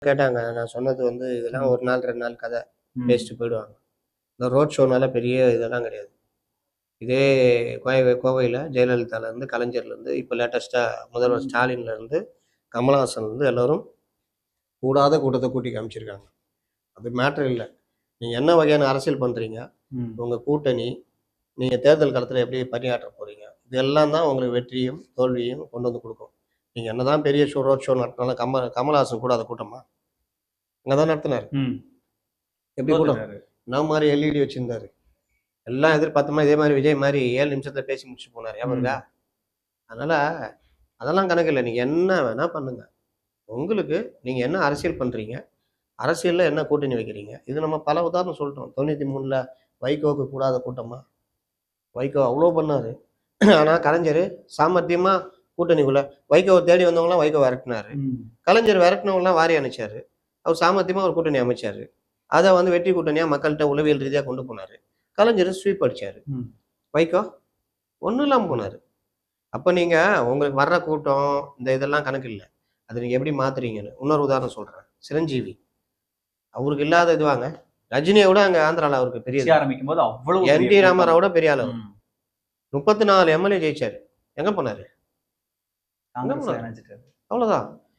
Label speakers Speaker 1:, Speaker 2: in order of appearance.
Speaker 1: கேட்டாங்க. நான் சொன்னது வந்து இதெல்லாம்
Speaker 2: ம்.
Speaker 1: 1 நாள் 2 நாள் கதை.
Speaker 2: ம்.
Speaker 1: பேசிட்டு போயிடுவாங்க. இந்த ரோட் ஷோனால பெரிய இதெல்லாம் கிடையாது. இதே கோவையில ஜெயலலிதாலேருந்து, கலைஞர்லேருந்து, இப்போ லேட்டஸ்ட்டா முதல்வர்
Speaker 2: ம்.
Speaker 1: ஸ்டாலின்லேருந்து, கமலஹாசன்லேருந்து எல்லாரும் கூடாத கூட்டத்த கூட்டி காமிச்சிருக்காங்க. அது மேட்டர் இல்ல. நீங்க என்ன வகையான அரசியல் பண்றீங்க?
Speaker 2: ம்.
Speaker 1: உங்க கூட்டணி, நீங்க தேர்தல் காலத்துல எப்படி பணியாற்ற போறீங்க? இதெல்லாம் தான் உங்களுக்கு வெற்றியும், தோல்வியும் கொண்டு வந்து குடுக்கும். நீங்க என்னதான் பெரிய ரோட் ஷோ நடத்தினாலும் கமலஹாசன் கூடாத கூட்டமா? அங்க தான் நடத்தினாரு.
Speaker 2: ம்.
Speaker 1: எப்படி கூட்டம்?
Speaker 2: தோத்துட்டாரு.
Speaker 1: என்ன மாரி எல்இடி வச்சிருந்தாரு. எல்லாம் எதிர்பார்த்தோமா இதே மாரி விஜய் மாரி 7 நிமிஷத்துல பேசி முடிச்சுட்டு போனாரு. ஞாபகம் இருக்கா?
Speaker 2: ம்.
Speaker 1: அதனால அதெல்லாம் கணக்கு இல்ல. நீங்க என்ன வேணா பண்ணுங்க. உங்களுக்கு நீங்க என்ன அரசியல் பண்றீங்க? அரசியல்ல என்ன கூட்டணி வைக்கிறீங்க? இது நம்ம பல உதாரணம் சொல்லிட்டோம். 93ல வைகோவுக்கு கூடாத கூட்டமா? வைகோ அவ்ளோ பண்ணாரு. ஆனா கலைஞரு சாமர்த்தியமா கூட்டணிக்குள்ள வைகோவ தேடி வந்தவங்கலாம் வைகோ விரட்டுனாரு.
Speaker 2: ம்.
Speaker 1: கலைஞர் விரட்டுனவங்கலாம் வாரி அணைச்சாரு. அவர் சாமர்த்தியமா ஒரு கூட்டணி அமைச்சாரு. அத வந்து வெற்றி கூட்டணியா மக்கள்ட்ட உளவியல் ரீதியா கொண்டு போனாரு. கலைஞர் ஸ்வீப் அடிச்சாரு.
Speaker 2: ம்.
Speaker 1: வைகோ ஒண்ணும் இல்லாம போனாரு. அப்ப நீங்க உங்களுக்கு வர்ற கூட்டம், இந்த இதெல்லாம் கணக்கு இல்ல. அத நீங்க எப்படி மாத்துறீங்கன்னு. இன்னொரு உதாரணம் சொல்றேன். சிரஞ்சீவி. அவருக்கு இல்லாத இதுவாங்க. ரஜினிய விட அங்க ஆந்திரால அவருக்கு பெரிய
Speaker 2: கட்சி ஆரம்பிக்கும்போது அவ்வளவு பெரிய
Speaker 1: என்டி
Speaker 2: கூட்டம்.
Speaker 1: ராமாராவோட பெரிய ஆளு அவரு.
Speaker 2: ம்.
Speaker 1: 34 எம்எல்ஏ ஜெயிச்சாரு. எங்க போனாரு? எங்க
Speaker 2: காங்கிரஸ்ல
Speaker 1: போனாரு?
Speaker 2: இணைஞ்சிட்டாரு.
Speaker 1: அவ்வளவுதான்.